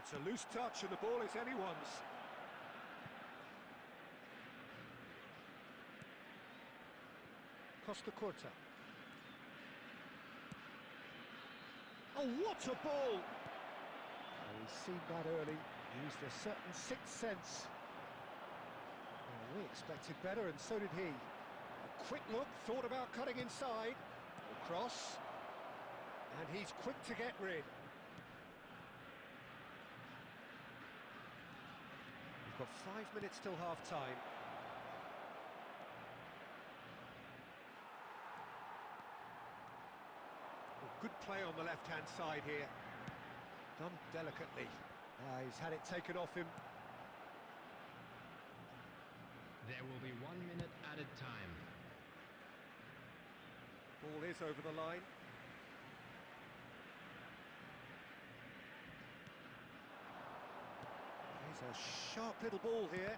it's a loose touch and the ball is anyone's. Costa Curta. Oh, what a ball! Oh, he's seen that early, used a certain sixth sense. Well, we expected better, and so did he. A quick look, thought about cutting inside. Across. And he's quick to get rid. We've got 5 minutes till half-time. Good play on the left-hand side here. Done delicately. He's had it taken off him. There will be 1 minute added time. Ball is over the line. Here's a sharp little ball here.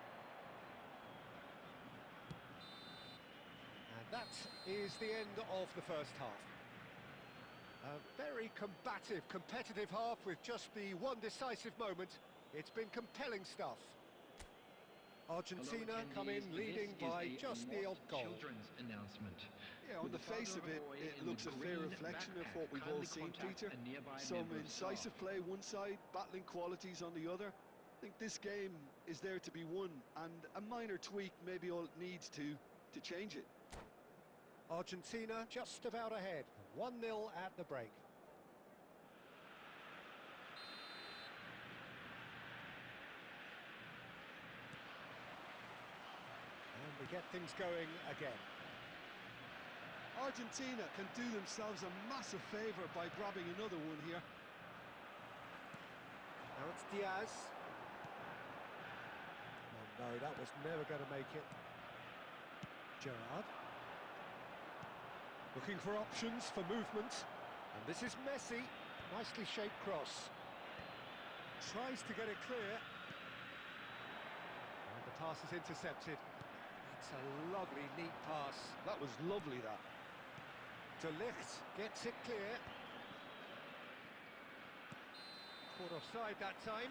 And that is the end of the first half. A very combative, competitive half with just the one decisive moment. It's been compelling stuff. Argentina come in leading by just the odd goal. Children's announcement. Yeah, on the face of it, it looks a fair reflection of what we've all seen, Peter. Some incisive play one side, battling qualities on the other. I think this game is there to be won, and a minor tweak maybe all it needs to change it. Argentina just about ahead, 1-0 at the break. And we get things going again. Argentina can do themselves a massive favour by grabbing another one here. Now it's Diaz. Oh no, that was never going to make it. Gerrard. Looking for options for movement. And this is Messi. Nicely shaped cross. Tries to get it clear. And the pass is intercepted. It's a lovely, neat pass. That was lovely, that. De Ligt gets it clear. Caught offside that time.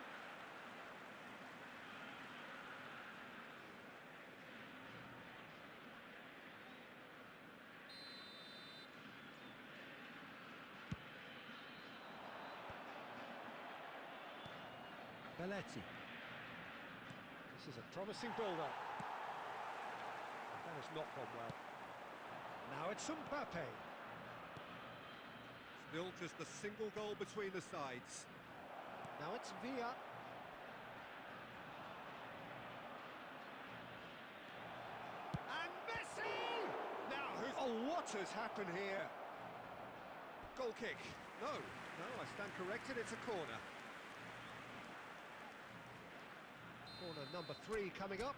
Belletti. This is a promising build-up. That has not gone well. Now it's Mbappe. Still just a single goal between the sides. Now it's Villa. And Messi! Now who's... Oh, what has happened here? Goal kick. No, I stand corrected, it's a corner. Corner number 3 coming up.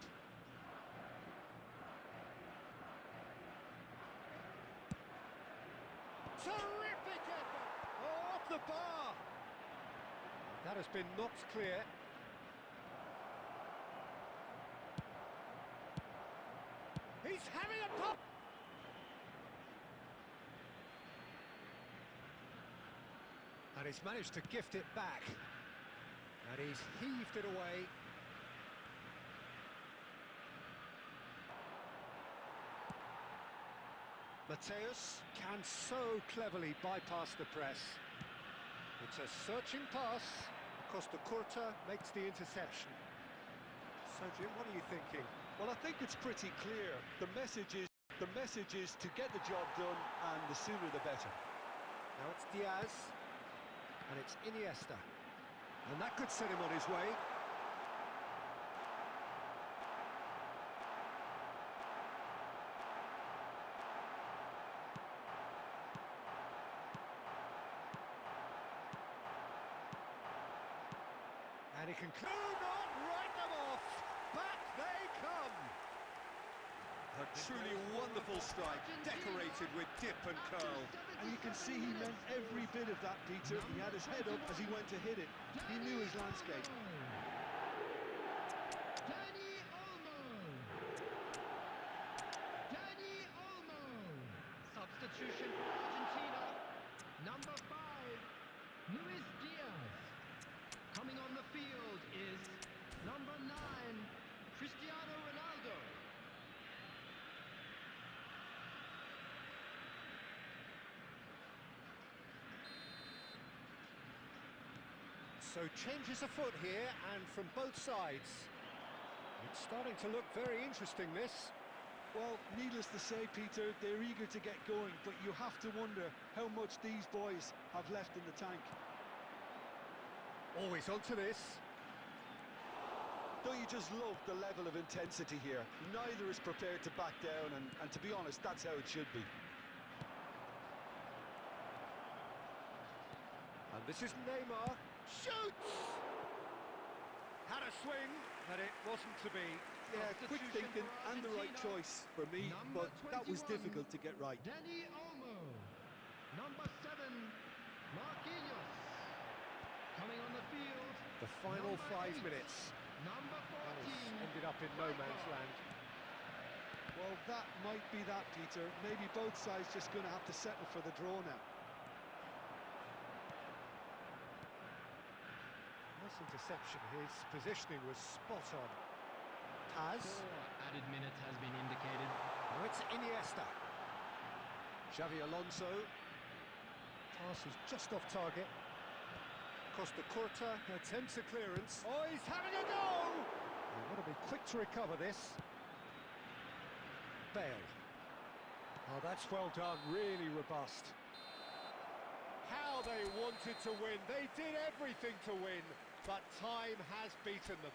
Terrific effort! Oh, off the bar! That has been knocked clear. He's having a pop! And he's managed to gift it back. And he's heaved it away. Mateus can so cleverly bypass the press. It's a searching pass. Costa Curta makes the interception. So, Jim, what are you thinking? Well, I think it's pretty clear. The message is to get the job done, and the sooner the better. Now it's Diaz, and it's Iniesta. And that could set him on his way. And he can not write them off. Back they come. A truly wonderful strike, decorated with dip and curl. And you can see he meant every bit of that, Peter. He had his head up as he went to hit it. He knew his landscape. Dani Olmo. Substitution for Argentina. Number 5, Luis Diaz. Coming on the So changes afoot here, and from both sides. It's starting to look very interesting, this. Well, needless to say, Peter, they're eager to get going, but you have to wonder how much these boys have left in the tank. Always onto this. Don't you just love the level of intensity here? Neither is prepared to back down, and to be honest, that's how it should be. And this is Neymar. Shoots! Had a swing, but it wasn't to be. Yeah, quick thinking and the right choice for me, but that was difficult to get right. Danny Olmo. Number 7, Marquinhos. Coming on the field. The final number 5 8, minutes. Number 14. Ended up in no man's land. Well, that might be that, Peter. Maybe both sides just going to have to settle for the draw now. Nice interception. His positioning was spot on. Paz. 4 added minutes has been indicated. Now it's Iniesta. Xavi Alonso. Pass is just off target. Costa Curta attempts a clearance. Oh, he's having a go! You've got to be quick to recover this. Bale. Oh, that's well done. Really robust. How they wanted to win. They did everything to win, but time has beaten them.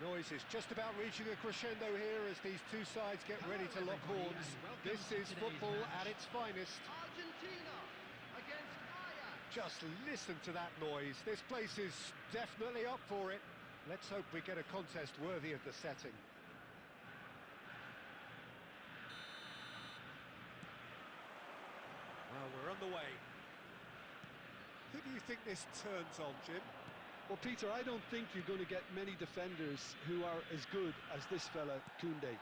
The noise is just about reaching a crescendo here as these two sides get ready to lock horns. This is football at its finest. Argentina against Ajax. Just listen to that noise. This place is definitely up for it. Let's hope we get a contest worthy of the setting. Well, we're on the way. Who do you think this turns on, Jim? Well, Peter, I don't think you're going to get many defenders who are as good as this fella, Koundé,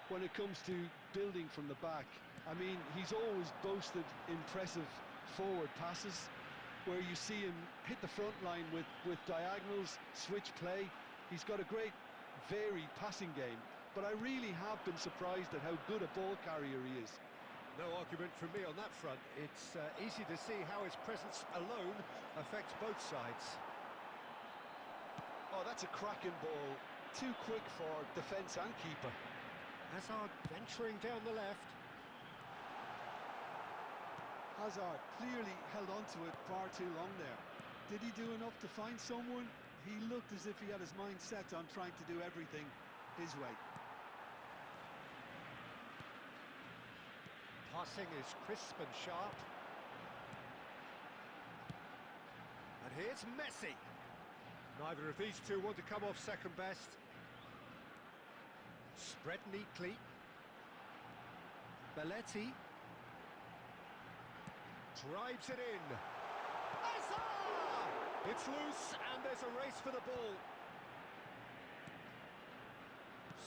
when it comes to building from the back. I mean, he's always boasted impressive forward passes where you see him hit the front line with diagonals, switch play. He's got a great, varied passing game, but I really have been surprised at how good a ball carrier he is. No argument from me on that front. It's easy to see how his presence alone affects both sides. Oh, that's a cracking ball. Too quick for defence and keeper. Hazard venturing down the left. Hazard clearly held on to it far too long there. Did he do enough to find someone? He looked as if he had his mind set on trying to do everything his way. Passing is crisp and sharp. And here's Messi. Neither of these two want to come off second best. Spread neatly. Belletti. Drives it in. Hazard! It's loose and there's a race for the ball.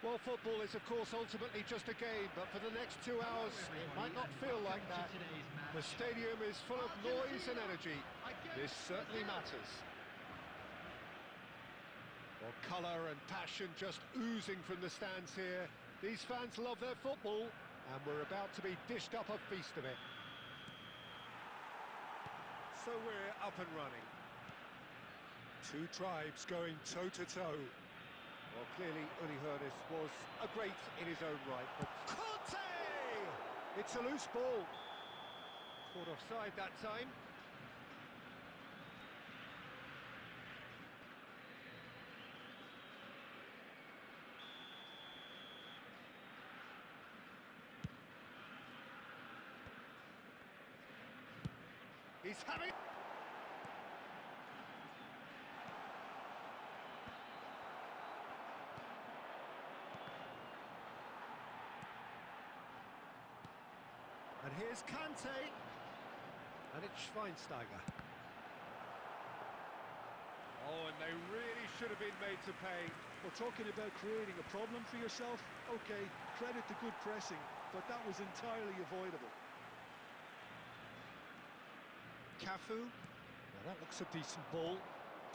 Well, football is, of course, ultimately just a game, but for the next 2 hours, it might not feel like that. The stadium is full of noise and energy. This certainly matters. Well, colour and passion just oozing from the stands here. These fans love their football, and we're about to be dished up a feast of it. So we're up and running. Two tribes going toe-to-toe. Well, clearly, Uli Hoeneß was a great in his own right, but... Conte! It's a loose ball. Caught offside that time. He's having... And here's Kante. And it's Schweinsteiger. Oh, and they really should have been made to pay. We're talking about creating a problem for yourself. Okay, credit to good pressing, but that was entirely avoidable. Cafu. Now that looks a decent ball.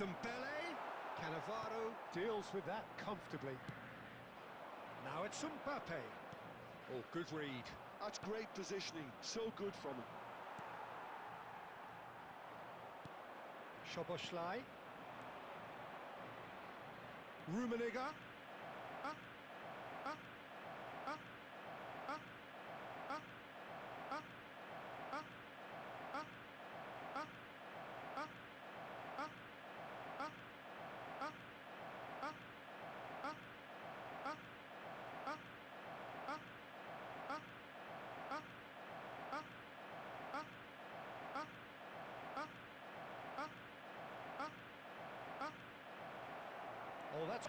Dembele. Cannavaro deals with that comfortably. Now it's Mbappe. Oh, good read. That's great positioning, so good from him. Szoboszlai. Rummenigge. Oh, that's...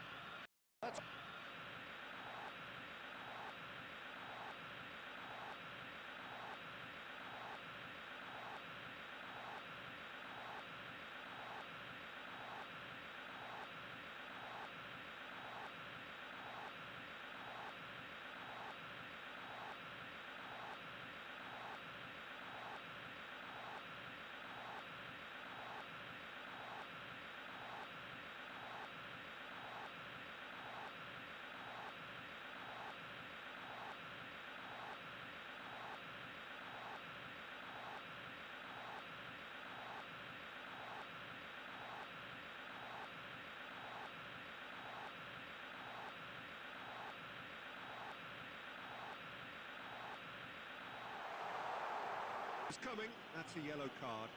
It's coming. That's a yellow card.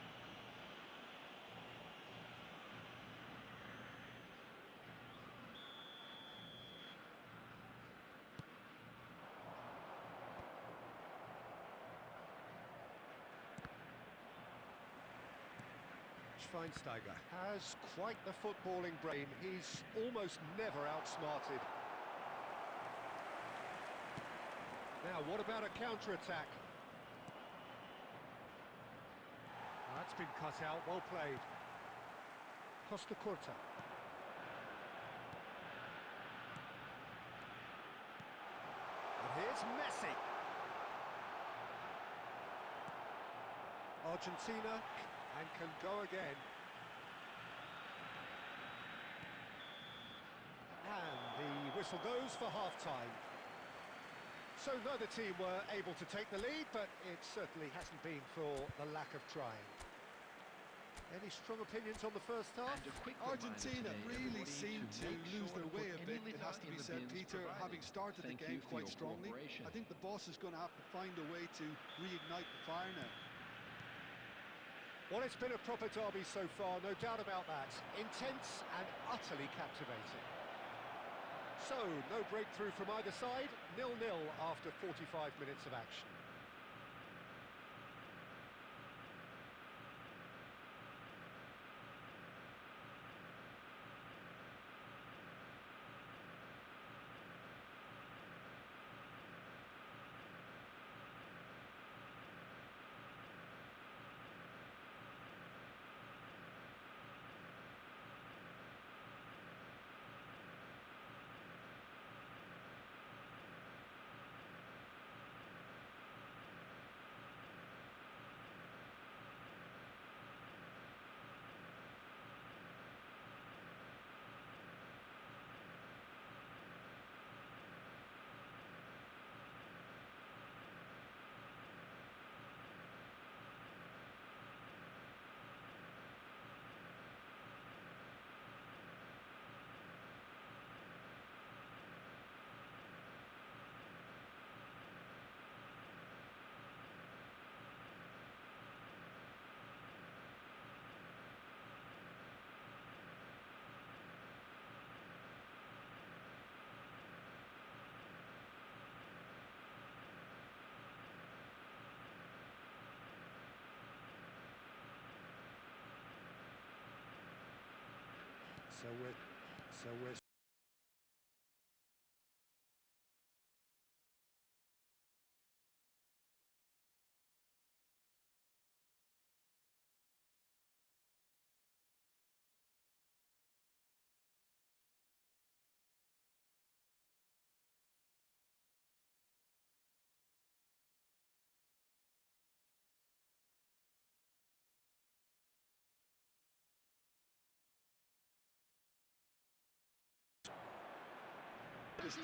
Schweinsteiger has quite the footballing brain. He's almost never outsmarted. Now, what about a counter-attack? That's been cut out, well played. Costa Curta. And here's Messi. Argentina, and can go again. And the whistle goes for half-time. So neither team were able to take the lead, but it certainly hasn't been for the lack of trying. Any strong opinions on the first half? Argentina really seemed to lose their way a bit, it has to be said, Peter, having started the game quite strongly. I think the boss is going to have to find a way to reignite the fire now. Well, it's been a proper derby so far, no doubt about that. Intense and utterly captivating. So, no breakthrough from either side, 0-0 after 45 minutes of action. So we're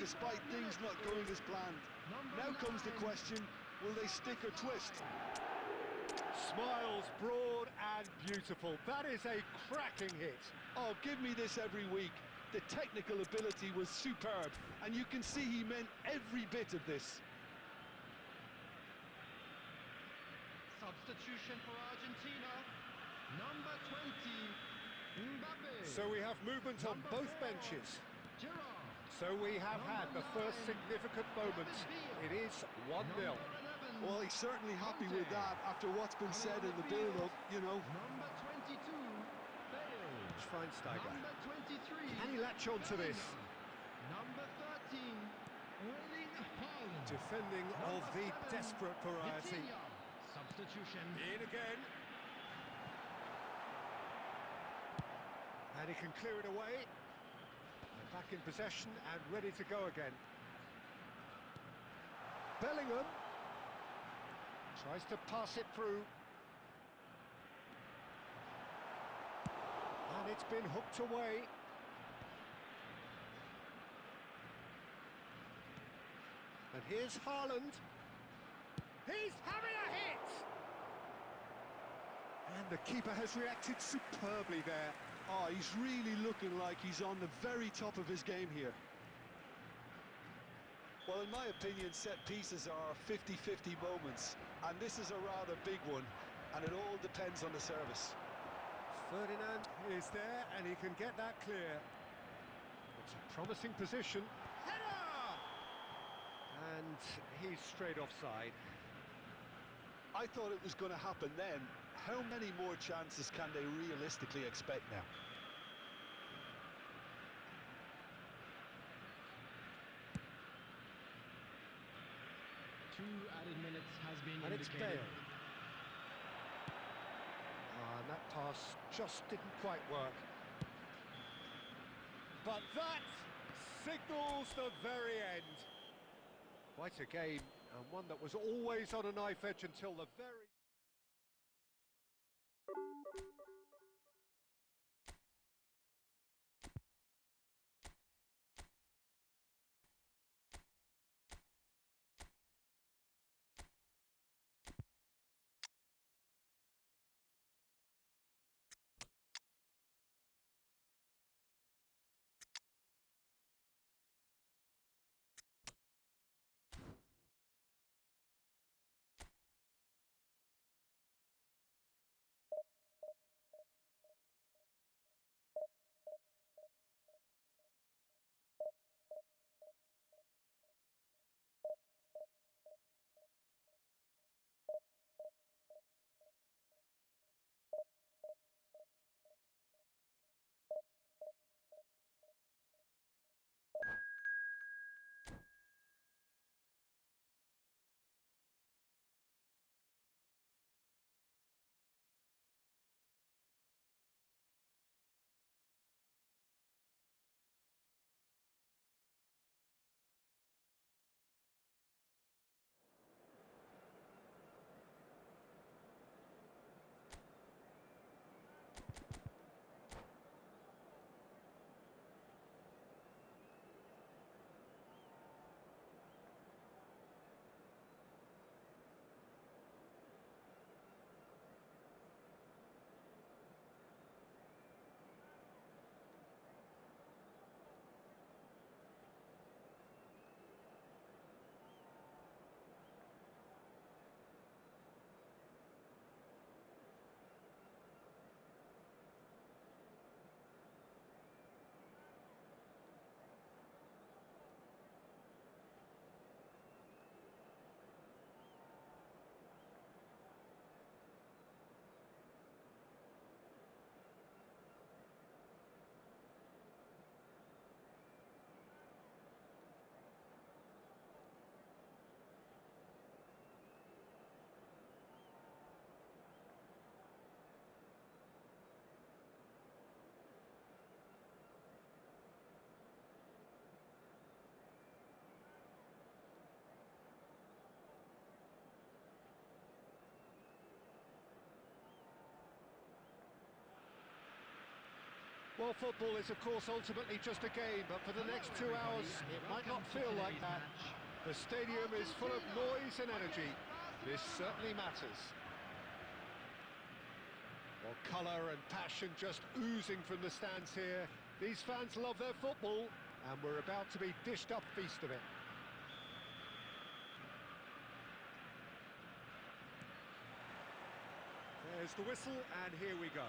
despite things not going as planned. Now comes the question, will they stick or twist? Smiles, broad and beautiful. That is a cracking hit. Oh, give me this every week. The technical ability was superb, and you can see he meant every bit of this. Substitution for Argentina. Number 20, Mbappe. So we have movement on both benches. Gerrard. So we have had the first significant moment. It is 1-0. Well, he's certainly happy with that after what's been said in the build-up, you know. Number 22, Bale. Schweinsteiger. Number 23, Can he latch on to this? Number 13, Erling Haaland. Defending of the desperate variety. Vitinha. Substitution. In again. And he can clear it away. They're back in possession and ready to go again. Bellingham tries to pass it through. And it's been hooked away. And here's Haaland. He's having a hit! And the keeper has reacted superbly there. Oh, he's really looking like he's on the very top of his game here. Well, in my opinion, set pieces are 50-50 moments, and this is a rather big one, and it all depends on the service. Ferdinand is there, and he can get that clear. It's a promising position. Header! And he's straight offside. I thought it was going to happen then. How many more chances can they realistically expect now? Two added minutes has been And it's indicated. Bale. And that pass just didn't quite work. But that signals the very end. Quite a game, and one that was always on a knife edge until the very... Well, football is, of course, ultimately just a game, but for the next 2 hours, it might not feel like that. The stadium is full of noise and energy. This certainly matters. Well, colour and passion just oozing from the stands here. These fans love their football, and we're about to be dished up a feast of it. There's the whistle, and here we go.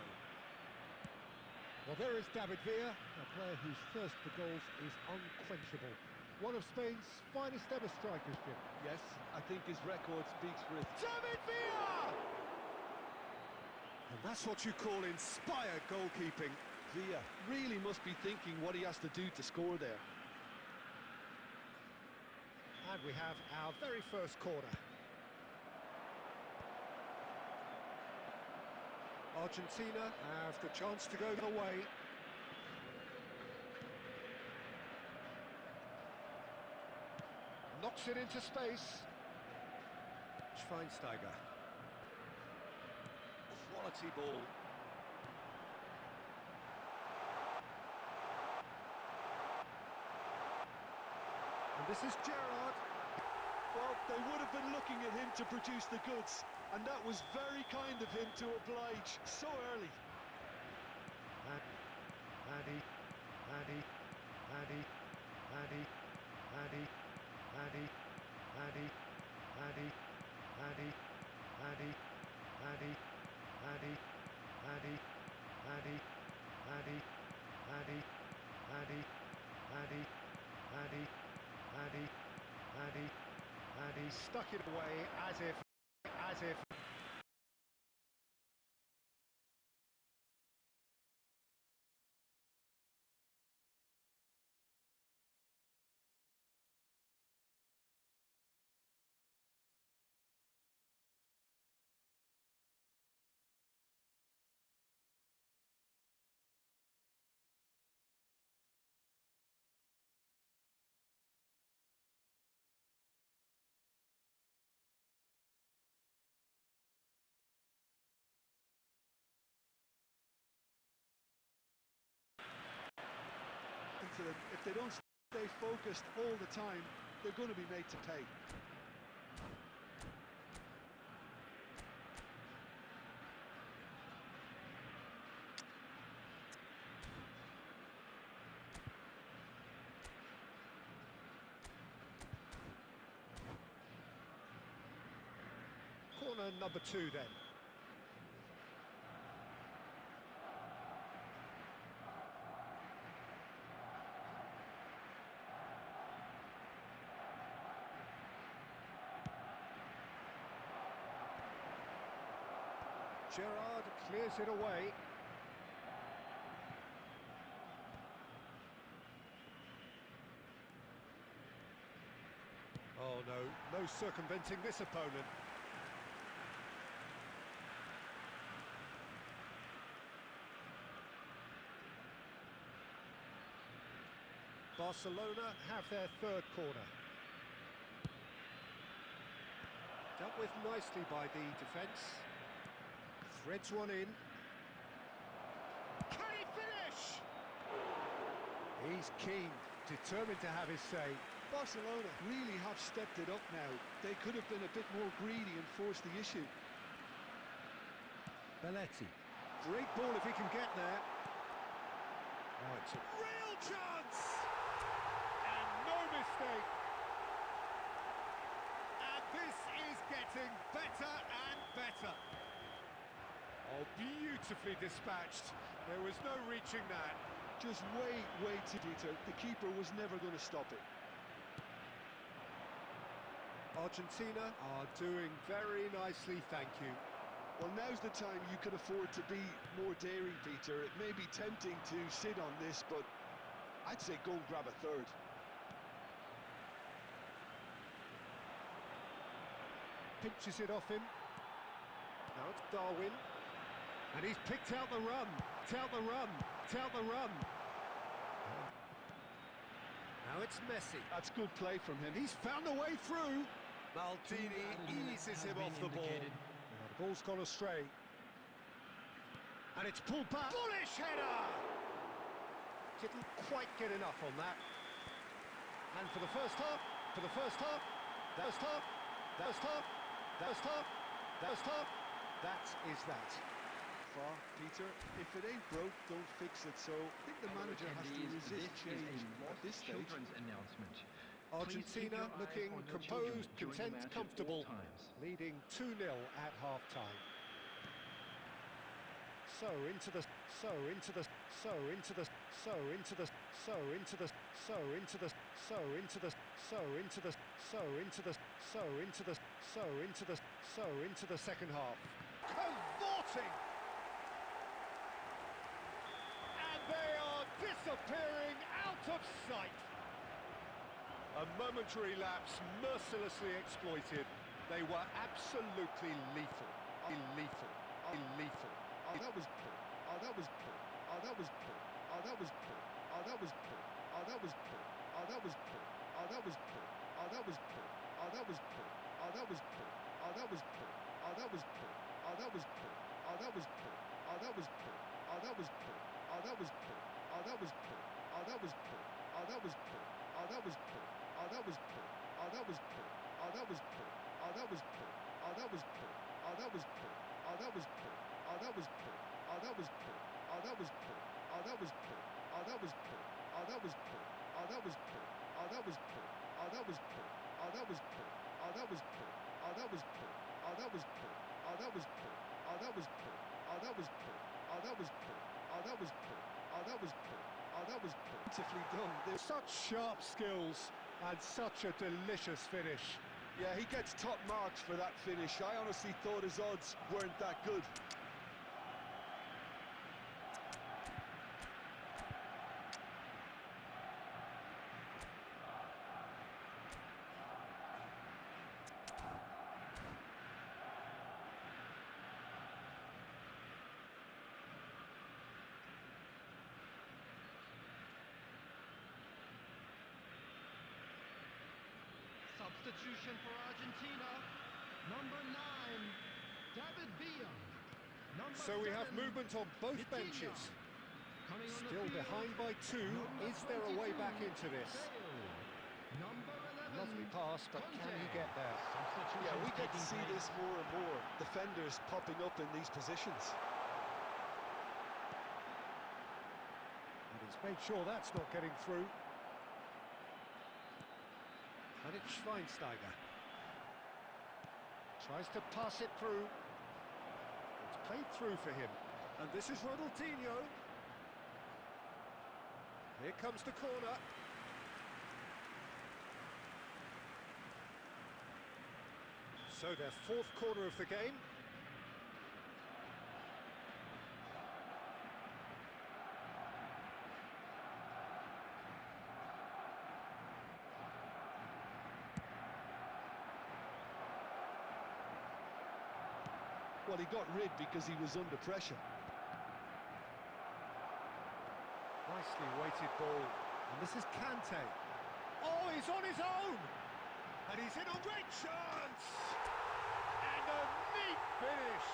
Well, there is David Villa, a player whose thirst for goals is unquenchable. One of Spain's finest ever strikers, Jim. Yes, I think his record speaks for it. David Villa! And that's what you call inspired goalkeeping. Villa really must be thinking what he has to do to score there. And we have our very first corner. Argentina have the chance to go the way. Knocks it into space. Schweinsteiger. Quality ball. And this is Gerrard. Well, they would have been looking at him to produce the goods, and that was very kind of him to oblige so early. And he stuck it away as if. To them. If they don't stay focused all the time, they're going to be made to pay. Corner number 2 then. Gerrard clears it away. Oh no, no circumventing this opponent. Barcelona have their third corner. Dealt with nicely by the defence. Threads one in. Can he finish? He's keen, determined to have his say. Barcelona really have stepped it up now. They could have been a bit more greedy and forced the issue. Belletti. Great ball if he can get there. Oh, it's a real chance! And no mistake. And this is getting better and better. Oh, beautifully dispatched. There was no reaching that. Just way too deep. The keeper was never going to stop it. Argentina are doing very nicely, thank you. Well, now's the time you can afford to be more daring, Peter. It may be tempting to sit on this, but I'd say go and grab a third. Pinches it off him. Now it's Darwin. And he's picked out the run. Now it's Messi. That's good play from him. He's found a way through. Maldini eases him off the ball. The ball's gone astray. And it's pulled back. Bullish header! Didn't quite get enough on that. And for the first half, that is that. Far, Peter, if it ain't broke, don't fix it. So I think the manager has to resist change at this stage. Argentina looking composed, content, comfortable, leading 2-0 at half-time. So into the second half. Cavorting! And they are disappearing out of sight. A momentary lapse mercilessly exploited. They were absolutely lethal. Lethal. Lethal. That was beautifully done. Such sharp skills and such a delicious finish. Yeah, he gets top marks for that finish. I honestly thought his odds weren't that good. Substitution for Argentina, number 9, David Villa. So we have movement on both benches. Still behind by 2. Is there a way back into this? Lovely pass, but can he get there? Yeah, we get to see this more and more. Defenders popping up in these positions. And he's made sure that's not getting through. And it's Schweinsteiger. Tries to pass it through. It's played through for him. And this is Ronaldinho. Here comes the corner. So their 4th corner of the game. Well, he got rid because he was under pressure. Nicely weighted ball. And this is Kante. Oh, he's on his own! And he's in a great chance! And a neat finish!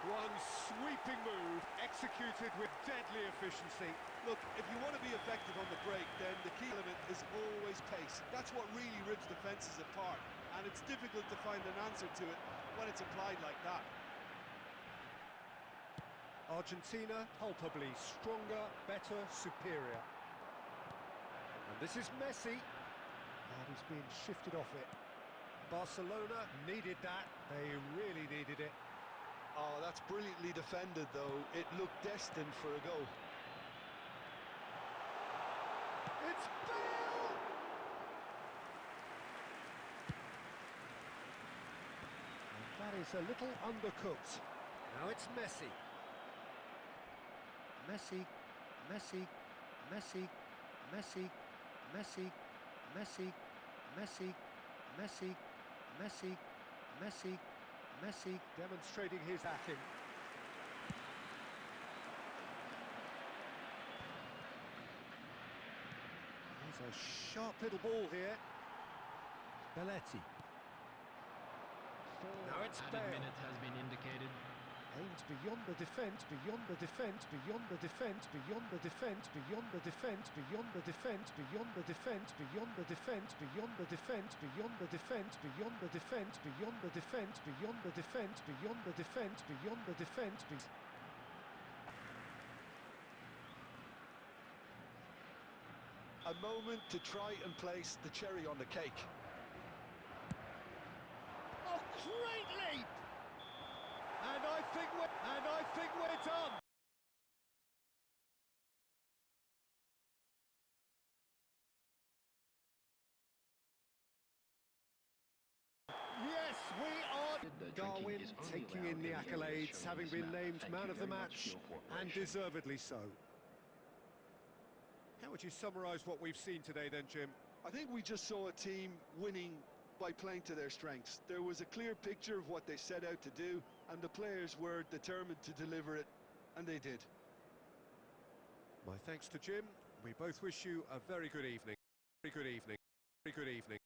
One sweeping move, executed with deadly efficiency. Look, if you want to be effective on the break, then the key element is always pace. That's what really rips defences apart. And it's difficult to find an answer to it when it's applied like that. Argentina, palpably stronger, better, superior. And this is Messi. And he's being shifted off it. Barcelona needed that. They really needed it. Oh, that's brilliantly defended, though. It looked destined for a goal. It's Bale! And that is a little undercooked. Now it's Messi. Messi, Messi, Messi, Messi, Messi, Messi, Messi, Messi, Messi, Messi, Messi, demonstrating his hacking. Here's a sharp little ball here. Belletti. Now it's Bale. Minutes has been indicated. Aimed beyond the defence, beyond the defence, beyond the defence, beyond the defence, beyond the defence, beyond the defence, beyond the defence, beyond the defence, beyond the defence, beyond the defence, beyond the defence, beyond the defence, beyond the defence, beyond the defence, beyond the defence. A moment to try and place the cherry on the cake. Oh, great leap! And I think we're done. Yes, we are. Darwin taking in the accolades, having been named man of the match, and deservedly so. How would you summarise what we've seen today then, Jim? I think we just saw a team winning by playing to their strengths. There was a clear picture of what they set out to do, and the players were determined to deliver it, and they did. My thanks to Jim. We both wish you a very good evening. Very good evening. Very good evening.